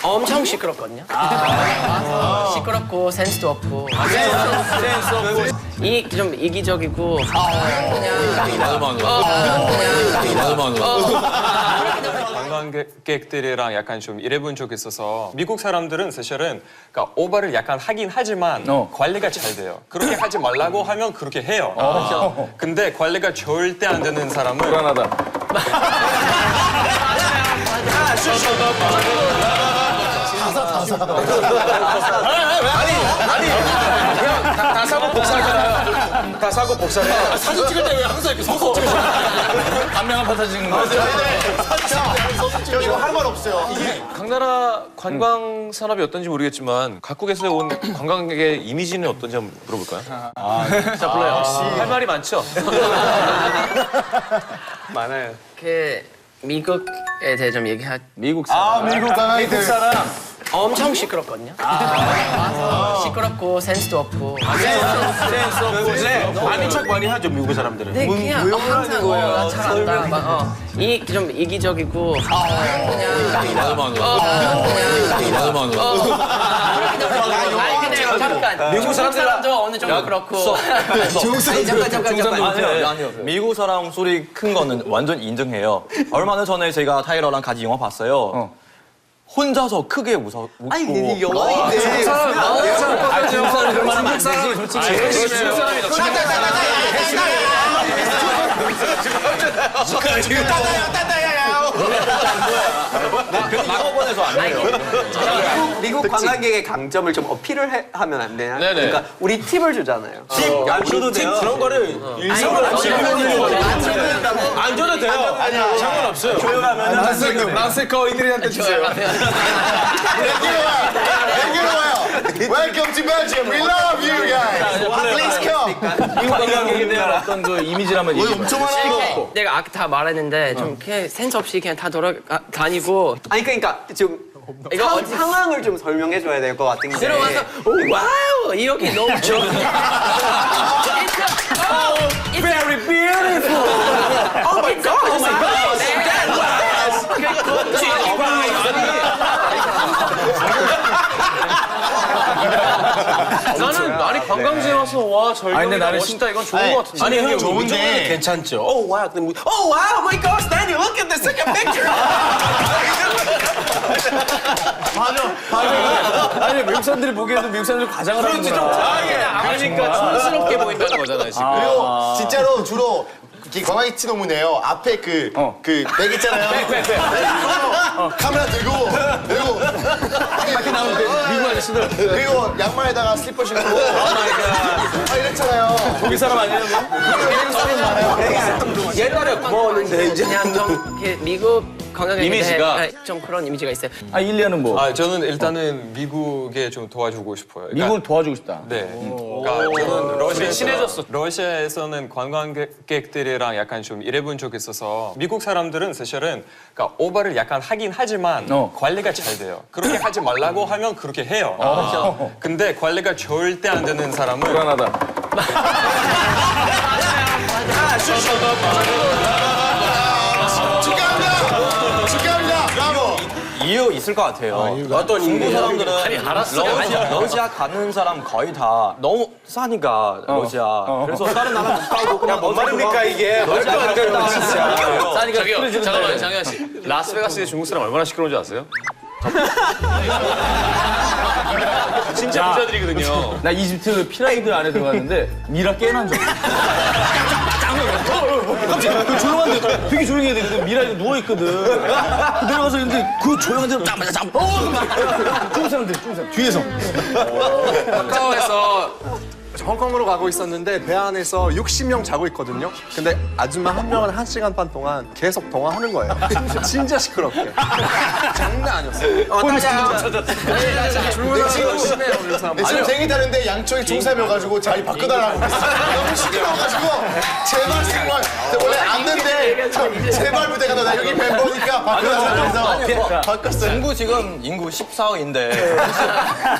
엄청 시끄럽거든요. 시끄럽고 센스도 없고. 센스 없고. 좀 이기적이고. 관광객들이랑 약간 좀 일해본 적이 있어서 미국 사람들은 사실은 그러니까 오버를 약간 하긴 하지만 관리가 잘 돼요. 그렇게 하지 말라고 하면 그렇게 해요. 근데 관리가 절대 안 되는 사람은 불안하다. 다 사고 복사하잖아요. 다 사고 복사해. 사진 찍을 때 왜 항상 이렇게 서서 찍으세요? 감명한 파사 찍는 거. 저 이거 할 말 없어요. 강나라 관광 산업이 어떤지 모르겠지만 각국에서 온 관광객의 이미지는 어떤지 한번 물어볼까요? 자, 불러요. 할 말이 많죠? 많아요. 미국에 대해 좀 얘기할. 미국 사람. 미국 관광객들. 사람. 엄청 시끄럽거든요. 시끄럽고 센스도 없고. 센스 없고. 네. 아닌 척 많이 하죠, 미국 사람들은. 네, 그냥 항상 잘한다. 막 좀 이기적이고. 잠깐. 미국 사람들도 어느 정도 그렇고. 아니요. 미국 사람 소리 큰 거는 완전 인정해요. 얼마 전에 제가 타이러랑 같이 영화 봤어요. 혼자서 크게 웃고. 아니, 이게 영화인데. 중국 사람 그런 말 사람이 솔직히. 중국 사람이다. 낙업원에서 안 해요. 미국 관광객의 강점을 좀 어필을 하면 안 되나? 네네. 그러니까 우리 팁을 주잖아요. 안 줘도 돼요. 그런 거를 일상을 안 줘도 돼요. 아니야, 상관없어요. 조용하면 난세커 이들한테 주세요. 여기로 와요. Welcome to Belgium. We love you guys. Please come. 미국 관광객에 대한 어떤 그 이미지를 한번 얘기해 엄청 많아요. 내가 아까 다 말했는데 좀 그냥 센스 없이 그냥 다 돌아다니고. 아니 그러니까 지금 이거 상황을 좀 설명해 줘야 될 것 같은 게. 들어와서 오 와우 이렇게 너무 좋아. Very beautiful. Oh my god. Oh my god. 나는 아니 관광지에 와서 와 절경이 근데 나는 멋있다 이건 좋은 것 같은데. 아니, 형 좋은데 괜찮죠. Oh wow. Oh wow, my gosh, Daniel, look at the second picture. 아니 미국 사람들이 보기에도 미국 사람들 과장을 하는구나. 그러니까 촌스럽게 보인다는 거잖아요 지금. 그리고 진짜로 주로 관광객 티 너무 내요. 앞에 그 백 있잖아요. 카메라 들고 이렇게 나오는데 미국 아저씨들. 그리고 양말에다가 슬리퍼 신고 이랬잖아요. 거기 사람 아니에요? 미국 사람 많아요. 옛날에 고마웠는데 이제. 그냥 좀 이렇게 미국 관광객에 이미지가? 대해 좀 그런 이미지가 있어요. 일리아는 뭐? 저는 일단은 미국에 좀 도와주고 싶어요. 그러니까, 미국을 도와주고 싶다. 네. 그러니까 저는 친해졌어. 러시아에서는 관광객들이랑 약간 좀 일해본 적이 있어서 미국 사람들은 사실은 그러니까 오버를 약간 하긴 하지만 관리가 잘 돼요. 그렇게 하지 말라고 하면 그렇게 해요. 근데 관리가 절대 안 되는 사람은 불안하다. 축하합니다. 브라보. 이유 있을 것 같아요. 어떤 중국 사람들은 러시아 가는 사람 거의 다 너무 싸니까 러시아. 그래서 다른 나라 못 가고 그냥 뭔 말입니까 이게? 러시아 가겠다 진짜. 저기요 잠깐만요 장현 씨. 라스베가스에 중국 사람 얼마나 시끄러운지 아세요? 진짜 부자들이거든요. 나 이집트 피라미드 안에 들어갔는데 미라 깨난 줄. 깜짝이야. 조용한데 되게 조용해야 되거든. 미라에 누워있거든. 내려가서 근데 그 조용한 데로 딱 맞아. 중국 사람들 뒤에서. 카카오에서 홍콩으로 가고 있었는데 배 안에서 60명 자고 있거든요. 근데 아줌마 한 명은 1시간 반 동안 계속 통화하는 거예요. 진짜 시끄럽게. 장난 아니었어요. 중국어 심해요, 우리 사람. 지금 생이 다른데 양쪽이 중삼이어가지고 자리 바꿔달라고 그랬어. 너무 시끄러워가지고 제발 정말 원래 앉는데 제발 부대가 나 여기 멤버니까 바꿔달라고 해서 바꿨어요. 중국 지금 인구 14억인데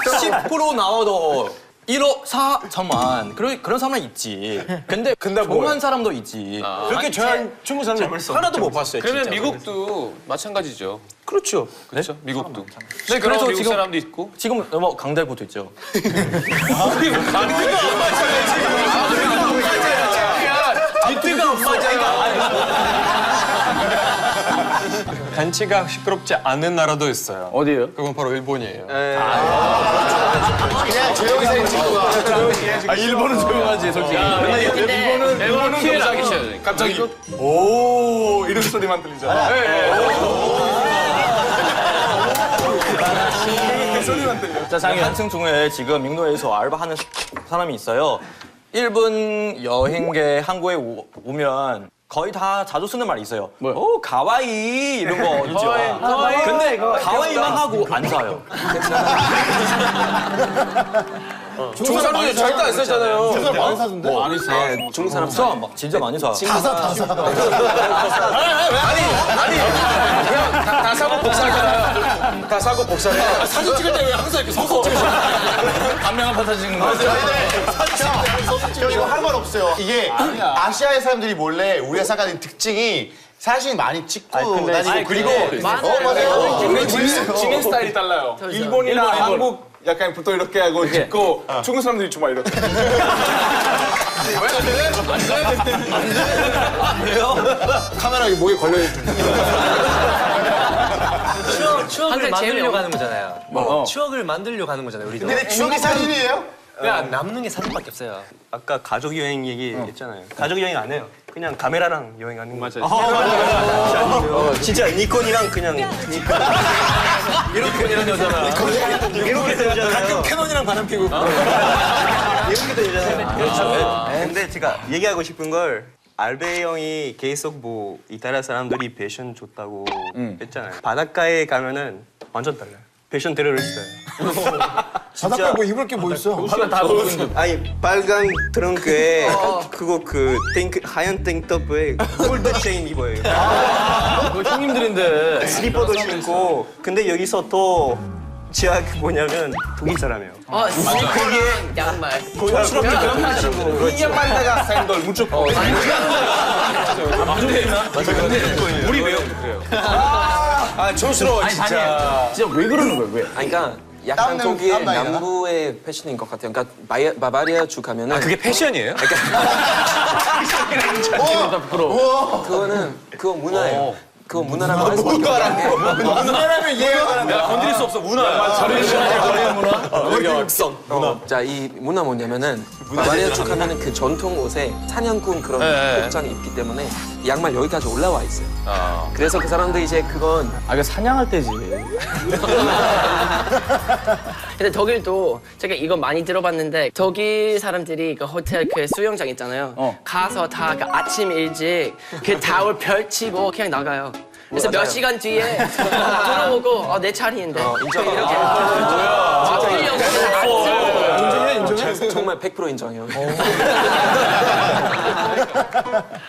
10% 나와도 1억 4천만 그런 사람은 있지. 근데 좋아하는 사람도 있지. 그렇게 좋아하는 중국 사람들 하나도 못 봤어요. 그러면 진짜. 미국도 마찬가지죠. 그렇죠. 그렇죠. 미국도. 네, 그래서 그래서 미국 지금 사람도 있고. 지금 뭐 강달구도 있죠. 비트가 엄마잖아. 단체가 시끄럽지 않은 나라도 있어요. 어디예요? 그건 바로 일본이에요. 그냥 조용히 사는 친구가. 일본은 조용하지 솔직히. 일본은 피해를 하기 싫어요. 갑자기 오 이런 소리만 들리잖아. 자, 장이 한층 중에 지금 민노에서 알바하는 사람이 있어요. 일본 여행객 한국에 오면 거의 다 자주 쓰는 말이 있어요. 오, 가와이 이런 거 있죠. 근데 가와이만 하고 안 사요. 중국 사람들 절대 안 쓰잖아요. 그 사람 많이 사던데? 많이 써. 중국 사람 사, 막 진짜 많이 사. 다 사고 복사하잖아요. 다 사고 복사해. 사진 찍을 때 왜 항상 이렇게 서서 찍으세요? 감명한 파사 찍는 거. 저 이거 할 말 없어요. 이게 아시아의 사람들이 몰래 우리가 생각하는 특징이 사실 많이 찍고 다니고 그리고 맞아요. 찍는 스타일이 달라요. 일본이나 한국 약간 보통 이렇게 하고 찍고 중국 사람들이 정말 이렇게. 카메라 목에 걸려 있는. 추억을 만들려고 하는 거잖아요. 추억을 만들려고 하는 거잖아요, 우리도. 근데 추억이 사진이에요? 그냥 남는 게 사진밖에 없어요. 아까 가족 여행 얘기했잖아요. 가족 여행 안 해요. 그냥 카메라랑 여행하는 거. 맞아요. 진짜 니콘이랑 그냥 이렇게 되는 여자나. 이렇게 되잖아요. 가끔 캐논이랑 바람 피고. 이렇게 되잖아요. 그렇죠. 근데 제가 얘기하고 싶은 걸 알베 형이 계속 뭐 이탈리아 사람들이 패션 좋다고 했잖아요. 바닷가에 가면은 완전 달라요. 패션 테러리스트예요. 바닷가에 뭐 입을 게 뭐 있어? 아니 빨간 트렁크에 그거 그 하얀 탱크톱에 골드 체인 입어요. 그거 형님들인데. 슬리퍼도 신고. 근데 여기서 또 제약이 뭐냐면 독일 사람이에요. 스니커랑 양말. 촌스럽게 그런 말 신고. 이게 빨다가 샌들 무조건. 우리 매형도 그래요. 아 촌스러워 진짜. 진짜 왜 그러는 거예요? 왜? 아니, 그러니까 약간 땀 독일 많이 나나? 남부의 패션인 것 같아요. 그러니까 바바리아 주 가면은 그게 패션이에요? 그거 문화예요. 그거 문화라고 할 수밖에 없는 게 문화라면 이해가 가는데. 건드릴 수 없어, 문화야. 자, 이 문화 뭐냐면은 바바리아 쪽 하면은 그 전통 옷에 사냥꾼 그런 복장이 입기 때문에 이 양말 여기까지 올라와 있어요. 그래서 그 사람들이 이제 그건 이거 사냥할 때지. 근데 독일도 제가 이거 많이 들어봤는데 독일 사람들이 그 호텔 그 수영장 있잖아요. 가서 다 그 아침 일찍 그 타월 펼치고 그냥 나가요. 그래서 몇 시간 뒤에 들어오고 내 차례인데 이렇게 인정해? 정말 100% 인정해요.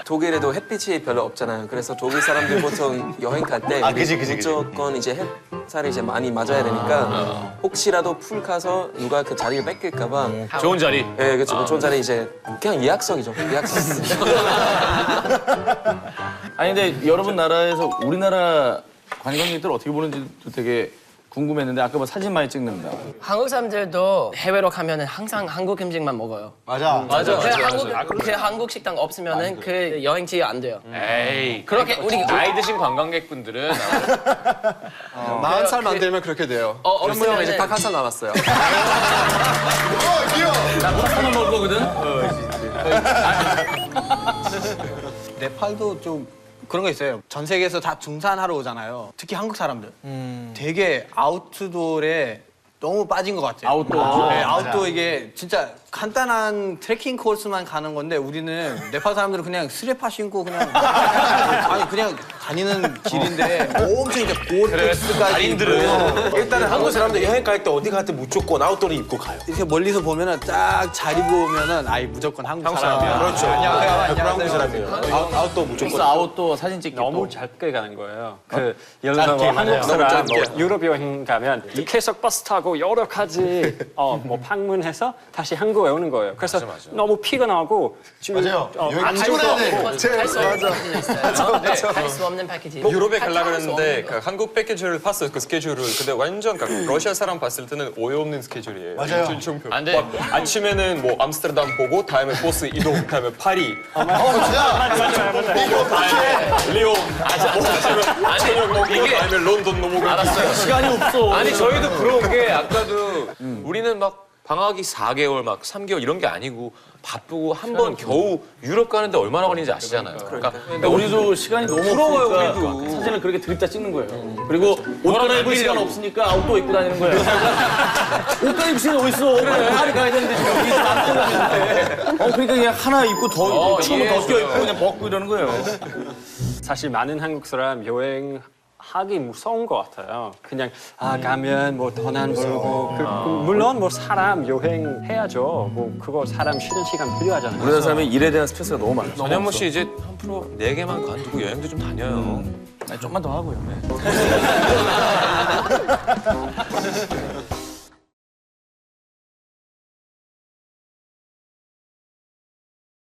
독일에도 햇빛이 별로 없잖아요. 그래서 독일 사람들 보통 여행 갈 때 무조건 이제 햇살이 이제 많이 맞아야 되니까 혹시라도 풀 가서 누가 그 자리를 뺏길까 봐 좋은 자리. 네, 그렇죠. 좋은 자리 이제 그냥 예약석이죠. 예약석. 아니 근데 여러분 나라에서 우리나라 관광객들 어떻게 보는지도 되게 궁금했는데 아까 뭐 사진 많이 찍는다. 한국 사람들도 해외로 가면은 항상 한국 음식만 먹어요. 맞아. 그 한국 식당 없으면은 그 여행지 안 돼요. 에이. 그렇게 우리 나이 드신 관광객분들은 40살 만 되면 그렇게 돼요. 없으면 이제 딱 한 살 남았어요. 귀여워. 하나 먹을 거거든. 네팔도 좀 그런 거 있어요. 전 세계에서 다 등산하러 오잖아요. 특히 한국 사람들. 되게 아웃도어에 너무 빠진 것 같아요. 아웃도어. 네, 아웃도어 이게 진짜 간단한 트레킹 코스만 가는 건데 우리는 네팔 사람들은 그냥 스레파 신고 그냥 아니 그냥 다니는 길인데 엄청 이제 고텍스까지 일단은 한국 사람들 여행 갈 때 어디 갈 때 무조건 아웃도어 입고 가요. 이렇게 멀리서 보면은 딱 잘 입으면은 아이 무조건 한국 사람이야. 그렇죠. 안녕하세요. 한국 사람이에요. 아웃도어 무조건. 아웃도어 사진 찍기 너무 짧게 가는 거예요. 예를 들어 뭐 한국 사람 뭐 유럽 여행 가면 계속 버스 타고 여러 가지 뭐 방문해서 다시 한국에 오는 거예요. 그래서 너무 피곤하고 맞아요. 여기 안 피곤해야 돼. 할수 없는 패키지. 유럽에 가려고 했는데 그 한국 패키지를 봤어요. 그 스케줄을. 근데 완전 러시아 사람 봤을 때는 오해 없는 스케줄이에요. 맞아요. 안 돼. 아침에는 뭐 암스테르담 보고 다음에 버스 이동, 다음에 파리, 리옹, 저녁 먹고 다음에 런던 넘어가고. 시간이 없어. 아니 저희도 부러운 게 아까도 우리는 막 방학이 4개월 막 3개월 이런 게 아니고 바쁘고 한 번 겨우 유럽 가는데 얼마나 걸리는지 아시잖아요. 그러니까 우리도 시간이 너무 부러워요, 없으니까 우리도. 사진을 그렇게 드립다 찍는 거예요. 그리고 옷 갈아입을 시간 없으니까 아웃도어 입고 다니는 거예요. 옷 갈아입을 시간 어딨어? 파리 가야 되는데 지금 여기 안 가는데. 그러니까 그냥 하나 입고 더 추우면 더 껴입고 그냥 벗고 이러는 거예요. 사실 많은 한국 사람 여행 하기 무서운 것 같아요. 그냥 가면 뭐 돈안 벌고 물론 뭐 사람 여행 해야죠. 뭐 그거 사람 쉬는 시간 필요하잖아요. 우리나라 사람이 일에 대한 스트레스가 너무 많아요. 전현무 씨 이제 한 프로 4개만 관두고 여행도 좀 다녀요. 좀만 더 하고요.